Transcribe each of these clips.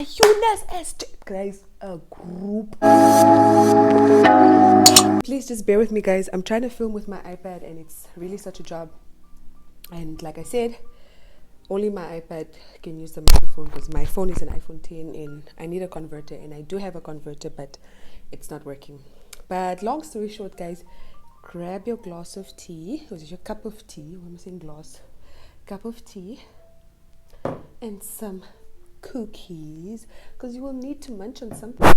Heithaeunice as guys, a group. Please just bear with me, guys. I'm trying to film with my iPad and it's really such a job. And like I said, only my iPad can use the microphone because my phone is an iPhone 10 and I need a converter, and I do have a converter, but it's not working. But long story short, guys, grab your glass of tea, or is it your cup of tea? Why am I saying glass? Cup of tea and some cookies, because you will need to munch on something.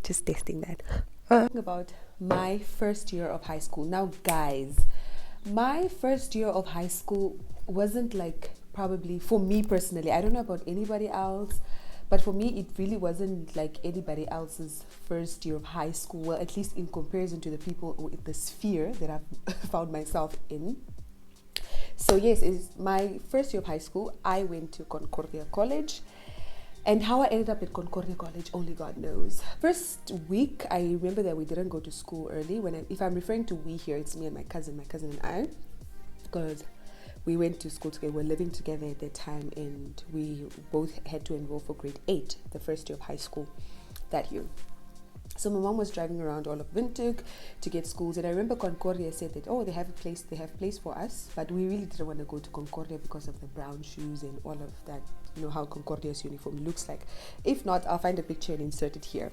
Just testing that. About my first year of high school. Now, guys, my first year of high school wasn't like, probably for me personally, I don't know about anybody else, but for me it really wasn't like anybody else's first year of high school. Well, at least in comparison to the people or the sphere that I've found myself in. So yes, it's my first year of high school. I went to Concordia College, and how I ended up at Concordia College, only God knows. First week, I remember that we didn't go to school early. If I'm referring to we here, it's me and my cousin and I, because we went to school together. We were living together at that time, and we both had to enroll for grade 8, the first year of high school that year. So my mom was driving around all of Windhoek to get schools, and I remember Concordia said that, oh, they have place for us, but we really didn't want to go to Concordia because of the brown shoes and all of that, you know how Concordia's uniform looks like. If not, I'll find a picture and insert it here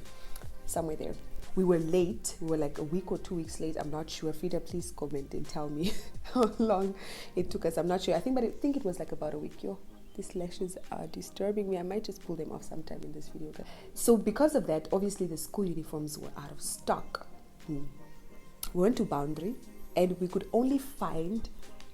somewhere there. We were late. We were like a week or 2 weeks late. I'm not sure. Frida, please comment and tell me how long it took us. I'm not sure. I think it was like about a week. Yo, these lashes are disturbing me. I might just pull them off sometime in this video. So because of that, obviously the school uniforms were out of stock. We went to Boundary, and we could only find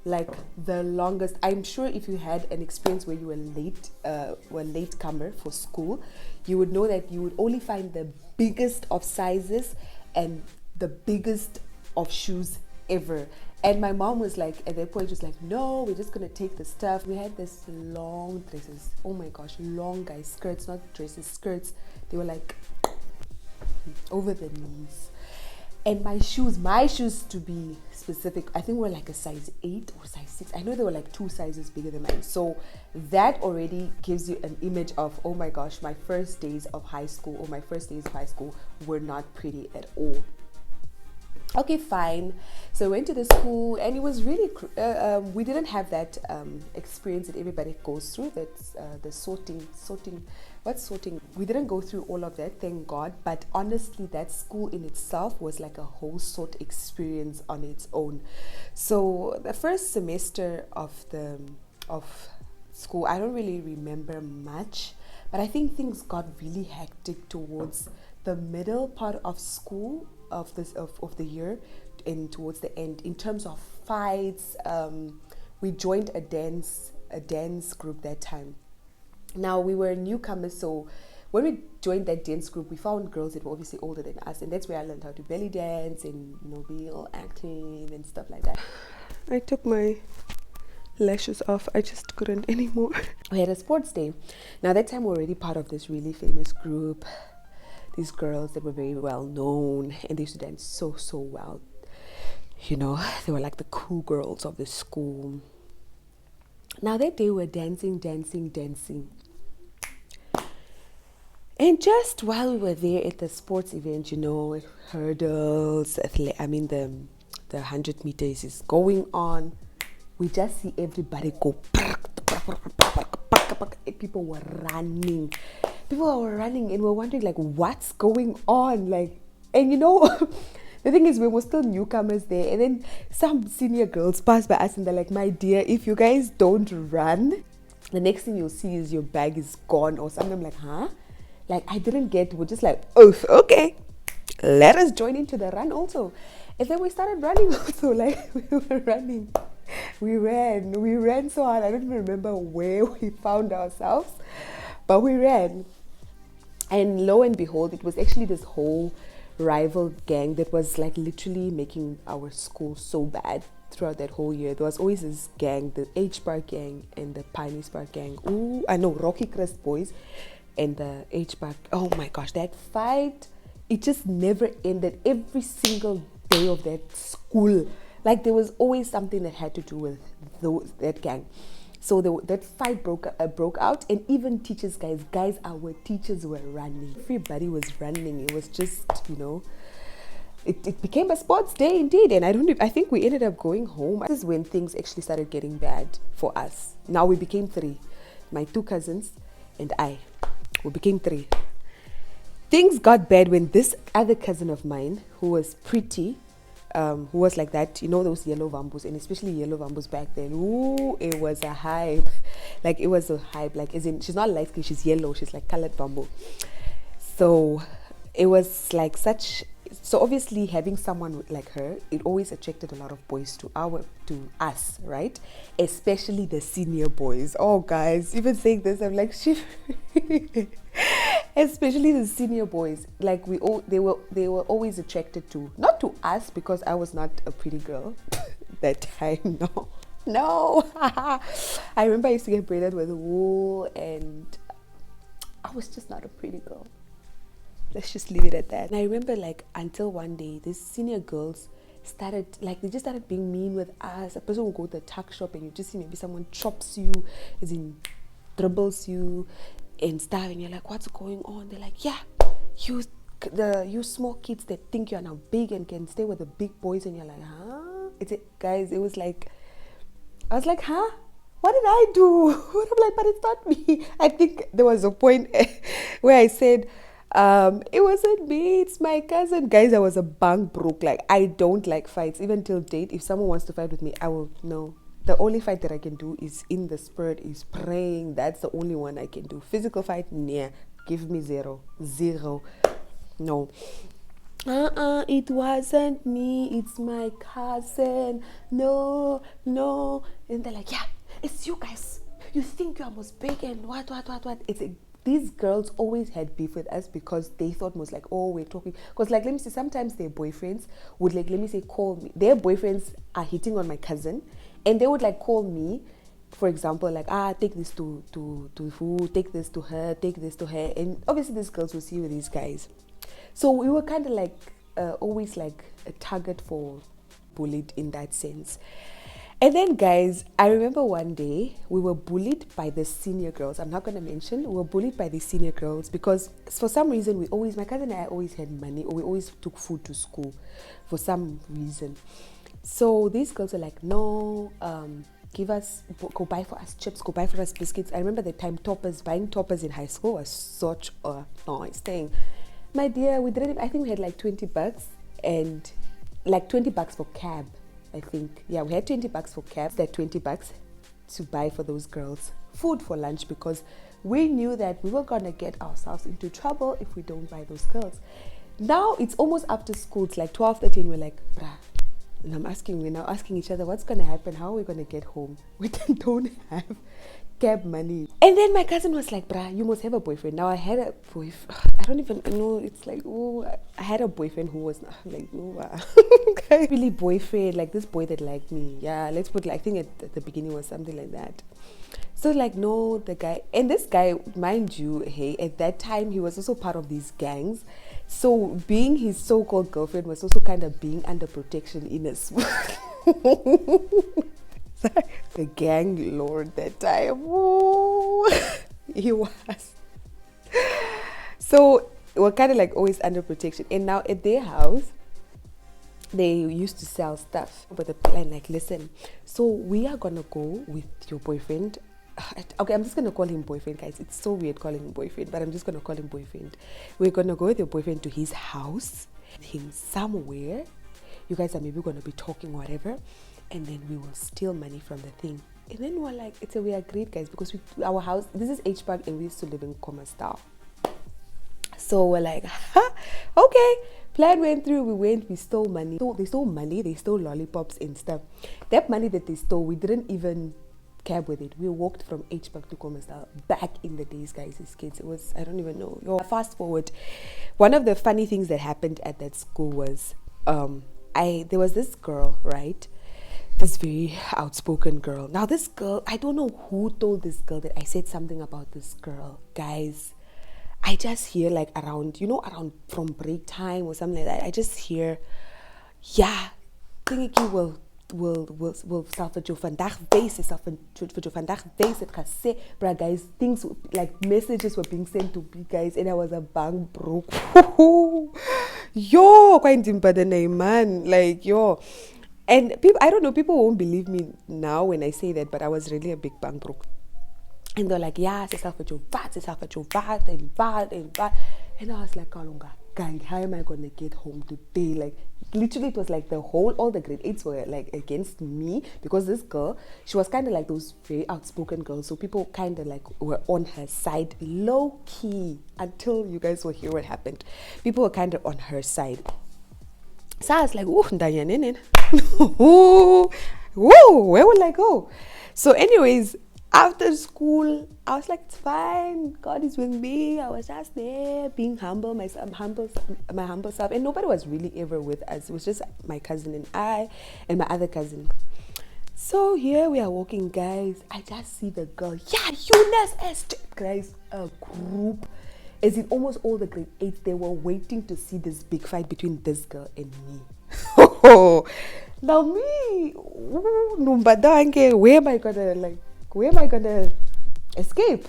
like the longest. I'm sure if you had an experience where you were late comer for school, you would know that you would only find the biggest of sizes and the biggest of shoes ever. And my mom was like, at that point, was like, no, we're just gonna take the stuff. We had this long dresses. Oh my gosh, long guys skirts, not dresses, skirts. They were like over the knees. And my shoes, to be specific, I think were like a size 8 or size 6. I know they were like 2 sizes bigger than mine. So that already gives you an image of, oh my gosh, my first days of high school were not pretty at all. Okay, fine. So I went to the school, and it was really, we didn't have that experience that everybody goes through. That's the sorting. What's sorting? We didn't go through all of that, thank God. But honestly, that school in itself was like a whole sort experience on its own. So the first semester of school, I don't really remember much, but I think things got really hectic towards the middle part of school of the year and towards the end, in terms of fights. We joined a dance group that time. Now we were newcomers, so when we joined that dance group, we found girls that were obviously older than us, and that's where I learned how to belly dance and, you know, be all active and stuff like that. I took my lashes off. I just couldn't anymore. We had a sports day. Now that time we were already part of this really famous group. These girls that were very well known, and they used to dance so well. You know, they were like the cool girls of the school. Now that day we were dancing. And just while we were there at the sports event, you know, hurdles, the 100 meters is going on, we just see everybody go. People were running, and we're wondering like, what's going on? Like, and you know, the thing is, we were still newcomers there, and then some senior girls passed by us and they're like, my dear, if you guys don't run, the next thing you'll see is your bag is gone or something. I'm like, huh? Like, I didn't get. We're just like, oh, okay, let us join into the run also. And then we started running also. Like, we were running. We ran so hard. I don't even remember where we found ourselves, but we ran. And lo and behold, it was actually this whole rival gang that was like literally making our school so bad throughout that whole year. There was always this gang, the H Bar gang and the Pioneers Bar gang. Ooh, I know, Rocky Crest boys and the H Bar. Oh my gosh, that fight, it just never ended. Every single day of that school, like there was always something that had to do with that gang. So that fight broke out, and even teachers, guys, our teachers were running. Everybody was running. It was just, it became a sports day indeed. And I think we ended up going home. This is when things actually started getting bad for us. Now we became 3, my 2 cousins and I. We became 3. Things got bad when this other cousin of mine, who was pretty, who was like that, those yellow bambus, and especially yellow bambus back then. Ooh, it was a hype. Like, it was a hype. Like, as in, she's not light skin, she's yellow. She's like colored bamboo. So it was like such. So obviously, having someone like her, it always attracted a lot of boys to us, right? Especially the senior boys. Oh, guys, even saying this, I'm like, shit. Especially the senior boys, like they were always attracted to, not to us because I was not a pretty girl that time. No. I remember I used to get braided with wool, and I was just not a pretty girl. Let's just leave it at that. And I remember, like, until one day, these senior girls started, like, they just started being mean with us. A person will go to the tuck shop and you just see maybe someone chops you, as in dribbles you and stuff, and you're like, what's going on? They're like, yeah, you small kids that think you're now big and can stay with the big boys, and you're like, huh? Guys, it was like, I was like, huh? What did I do? I'm like, but it's not me. I think there was a point where I said, it wasn't me, it's my cousin. Guys, I was a bang broke. Like, I don't like fights. Even till date, if someone wants to fight with me, I will no. The only fight that I can do is in the spirit, is praying. That's the only one I can do. Physical fight, nah. Give me 0. No. It wasn't me, it's my cousin. No. And they're like, yeah, it's you guys. You think you're almost big and what? These girls always had beef with us because they thought most like, oh, we're talking. Because, like, let me say, sometimes their boyfriends would, like, let me say, call me. Their boyfriends are hitting on my cousin, and they would, like, call me, for example, like, take this to who, take this to her, take this to her. And obviously these girls will see with these guys. So we were kind of like always like a target for bullied in that sense. And then, guys, I remember one day we were bullied by the senior girls. I'm not going to mention. We were bullied by the senior girls because for some reason my cousin and I always had money, or we always took food to school for some reason. So these girls are like, no, go buy for us chips, go buy for us biscuits. I remember the time buying toppers in high school was such a nice thing. My dear, I think we had like $20 and like $20 for cab. I think, yeah, we had $20 for cabs, that $20 to buy for those girls food for lunch, because we knew that we were gonna get ourselves into trouble if we don't buy those girls. Now it's almost after school, it's like 12:13. We're like, bruh, and we're now asking each other, what's gonna happen? How are we gonna get home? We don't have cab money. And then my cousin was like, bruh, you must have a boyfriend. Now I had a boyfriend. I don't even know. It's like, oh, I had a boyfriend who was like, really boyfriend, like this boy that liked me. Yeah, let's put, like, I think at the beginning was something like that. So, like, no, the guy, and this guy, mind you, hey, at that time he was also part of these gangs. So being his so-called girlfriend was also kind of being under protection in a the gang lord that time. Ooh, he was. So we're kind of like always under protection. And now at their house, they used to sell stuff. But the plan, like, listen, so we are gonna go with your boyfriend. Okay, I'm just gonna call him boyfriend, guys. It's so weird calling him boyfriend, but I'm just gonna call him boyfriend. We're gonna go with your boyfriend to his house, him somewhere. You guys are maybe gonna be talking whatever, and then we will steal money from the thing. And then we're like, we agreed, guys, because our house, this is H-Park, and we used to live in Commerstyle. So we're like, okay. Plan went through, we stole money. They stole money, they stole lollipops and stuff. That money that they stole, we didn't even cab with it. We walked from H-Park to Commerstyle back in the days, guys, as kids. It was, I don't even know. Fast forward, one of the funny things that happened at that school was, there was this girl, right? This very outspoken girl. Now this girl, I don't know who told this girl that I said something about this girl. Guys, I just hear, like, around from break time or something like that, I just hear, yeah, Thingy will will self vir jou vandag wys, self vir jou vandag wys het gesê, bra guys, things like messages were being sent to me guys, and I was a bang broke. Yo, quite name, man, like yo. And people, I don't know, people won't believe me now when I say that, but I was really a big bang broke. And they're like, yeah, it's self with your VAT, it's self with your VAT, and VAT, and VAT. And I was like, Kalunga, gang, how am I going to get home today? Like, literally, it was like all the grade 8s were like against me, because this girl, she was kind of like those very outspoken girls. So people kind of like were on her side, low key, until you guys will hear what happened. People were kind of on her side. So I was like, ooh, where will I go? So anyways, after school, I was like, it's fine. God is with me. I was just there being humble, my humble self. And nobody was really ever with us. It was just my cousin and I and my other cousin. So here we are walking, guys. I just see the girl. Yeah, Eunice, guys, a group. As in almost all the grade 8s, they were waiting to see this big fight between this girl and me. Now me, where am I gonna escape?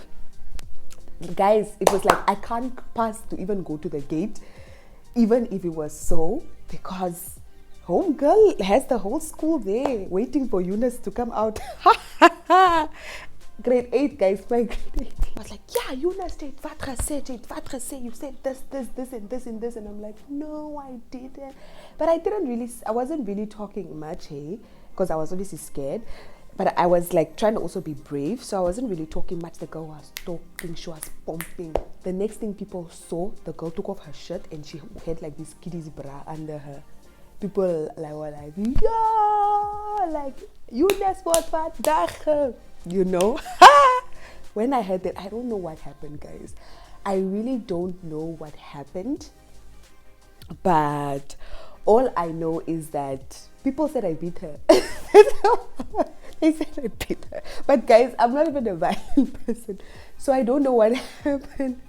Guys, it was like I can't pass to even go to the gate, even if it was so, because home girl has the whole school there waiting for Eunice to come out. Grade 8, guys, my grade 8. I was like, yeah, Eunice did what say, you said this, and this, and this. And I'm like, no, I didn't. But I wasn't really talking much, hey, because I was obviously scared. But I was like trying to also be brave. So I wasn't really talking much. The girl was talking, she was pumping. The next thing people saw, the girl took off her shirt and she had like this kiddie's bra under her. People were like, yeah, like, Eunice what dag. You know. When I heard that, I don't know what happened, guys. I really don't know what happened, but all I know is that people said I beat her. They said I beat her, but guys, I'm not even a violent person, so I don't know what happened.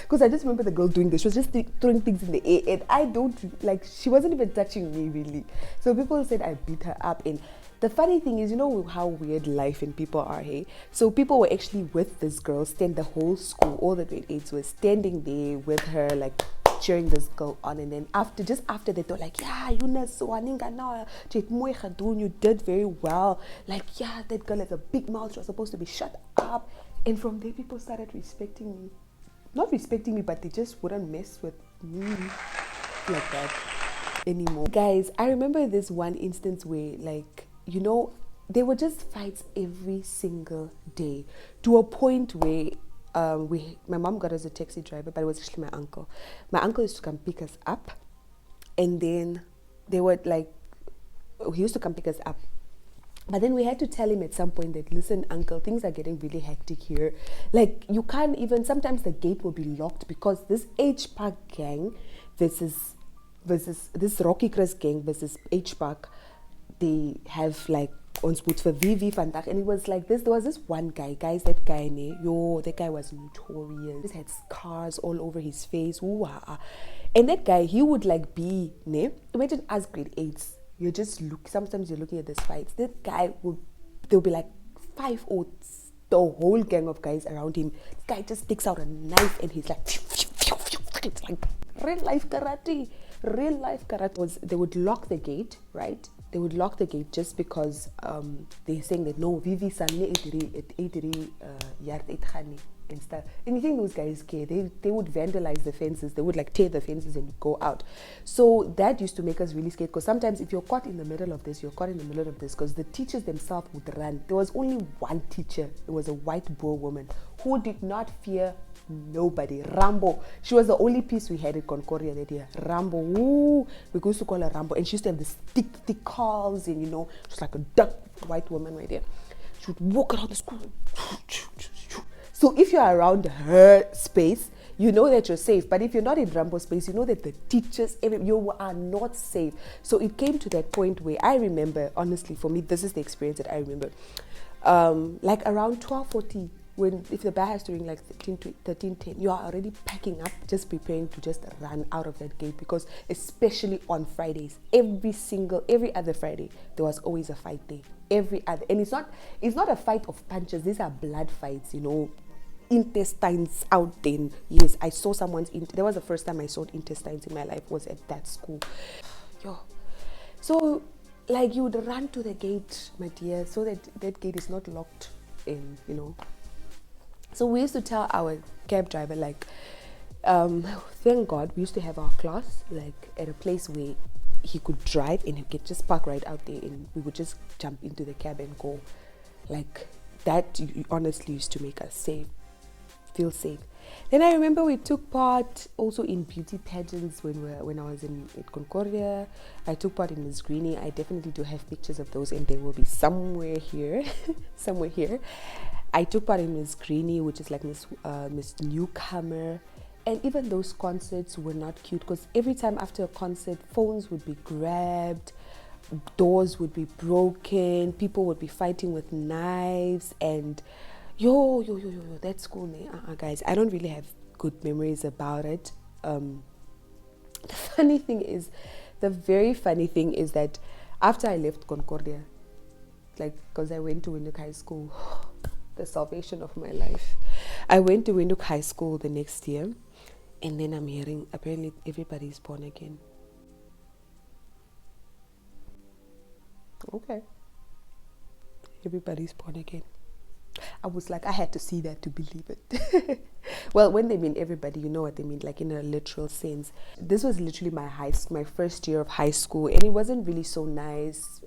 Because I just remember the girl doing this. She was just throwing things in the air, and I don't, like, she wasn't even touching me really. So people said I beat her up. And the funny thing is, you know how weird life and people are, hey? So people were actually with this girl, the whole school, all the grade 8s were standing there with her, like, cheering this girl on. And then after they thought like, yeah, Eunice, you did very well. Like, yeah, that girl has a big mouth. She was supposed to be shut up. And from there, people started respecting me. Not respecting me, but they just wouldn't mess with me like that anymore. Guys, I remember this one instance where, like, you know, there were just fights every single day, to a point where my mom got us a taxi driver, but it was actually my uncle. My uncle used to come pick us up, and then they would like, he used to come pick us up. But then we had to tell him at some point that, listen, uncle, things are getting really hectic here. Like, you can't even, sometimes the gate will be locked because this H Park gang versus this Rocky Crest gang versus H Park, they have like ons moet for VV vandag. And it was like this, there was this one guy, guys, that guy, that guy was notorious. He had scars all over his face. And that guy, he would like be, imagine us grade 8s. You just look, sometimes you're looking at these fights. This guy there'll be like 5 or the whole gang of guys around him. This guy just takes out a knife and he's like, it's like real life karate. They would lock the gate, right? They would lock the gate just because they're saying that no, Vivi Sane yard and stuff. And you think those guys care? They would vandalize the fences. They would like tear the fences and go out. So that used to make us really scared, because sometimes if you're caught in the middle of this, because the teachers themselves would run. There was only one teacher. It was a white Boer woman who did not fear nobody. Rambo. She was the only piece we had at Concordia that year. Rambo. Ooh, we used to call her Rambo. And she used to have this thick calves, and you know, she's like a dark white woman right there. She would walk around the school. So if you're around her space, you know that you're safe. But if you're not in Rambo's space, you know that the teachers, you are not safe. So it came to that point where I remember, honestly, for me, this is the experience that I remember. Like around 12:40, if the bell has to ring like 13:10, you are already packing up, just preparing to just run out of that gate, because especially on Fridays, every other Friday, there was always a fight day. Every other, and it's not a fight of punches. These are blood fights, intestines out then. Yes, I saw that was the first time I saw intestines in my life, was at that school. So like, you would run to the gate, my dear, so that gate is not locked in, So we used to tell our cab driver, like, thank God we used to have our class like at a place where he could drive and he could just park right out there, and we would just jump into the cab and go. Like that honestly used to make us feel safe. Then I remember we took part also in beauty pageants when I was at Concordia. I took part in Miss Greenie. I definitely do have pictures of those, and they will be somewhere here. Somewhere here. I took part in Miss Greenie, which is like Miss Newcomer. And even those concerts were not cute, because every time after a concert, phones would be grabbed, doors would be broken, people would be fighting with knives, and that school name, guys, I don't really have good memories about it. The very funny thing is that after I left Concordia, like, because I went to Windhoek High School, the salvation of my life, I went to Windhoek High School the next year, and then I'm hearing apparently everybody's born again. Okay, everybody's born again. I was like, I had to see that to believe it. Well, when they mean everybody, you know what they mean, like in a literal sense. This was literally my first year of high school, and it wasn't really so nice.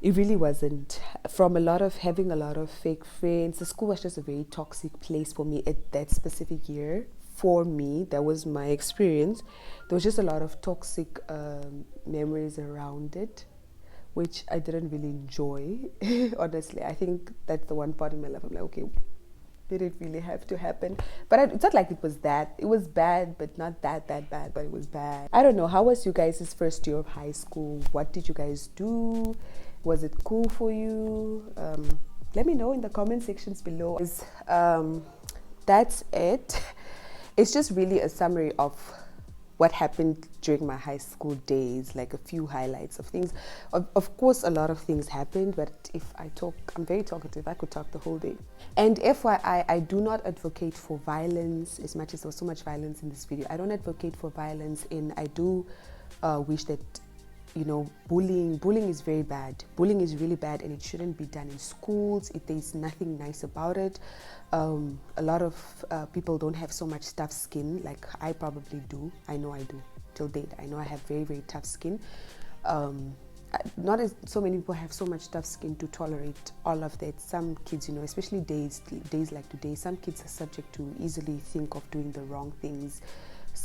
It really wasn't. From having a lot of fake friends, the school was just a very toxic place for me at that specific year. For me, that was my experience. There was just a lot of toxic memories around it, which I didn't really enjoy. Honestly, I think that's the one part in my life I'm like, okay, did it really have to happen? But it's not like it was that. It was bad, but not that bad, but it was bad. I don't know, how was you guys' first year of high school? What did you guys do? Was it cool for you? Let me know in the comment sections below. That's it. It's just really a summary of what happened during my high school days, like a few highlights of things. Of course, a lot of things happened, but if I talk, I'm very talkative. I could talk the whole day. And FYI, I do not advocate for violence, as much as there was so much violence in this video. I don't advocate for violence, and I do wish that, bullying is very bad. Bullying is really bad, and it shouldn't be done in schools. There's nothing nice about it. A lot of people don't have so much tough skin like I probably do. I know I do till date. I know I have very, very tough skin. Not as so many people have so much tough skin to tolerate all of that. Some kids, especially days like today, some kids are subject to easily think of doing the wrong things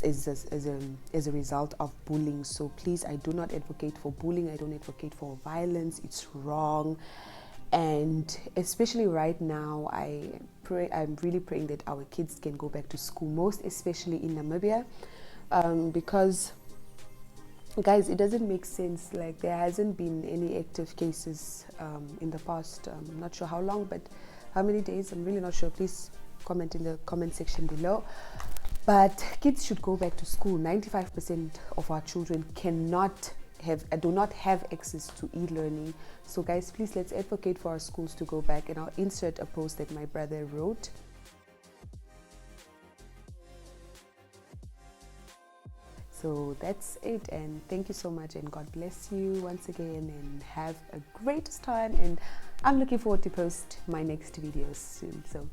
as a result of bullying. So please, I do not advocate for bullying. I don't advocate for violence. It's wrong. And especially right now, I'm really praying that our kids can go back to school, most especially in Namibia, because guys, it doesn't make sense. Like, there hasn't been any active cases in the past, I'm not sure how long, but how many days, I'm really not sure. Please comment in the comment section below. But kids should go back to school. 95% of our children do not have access to e-learning. So guys, please, let's advocate for our schools to go back, and I'll insert a post that my brother wrote. So that's it, and thank you so much, and God bless you once again, and have a great time, and I'm looking forward to post my next videos soon. So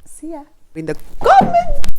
see ya in the comments.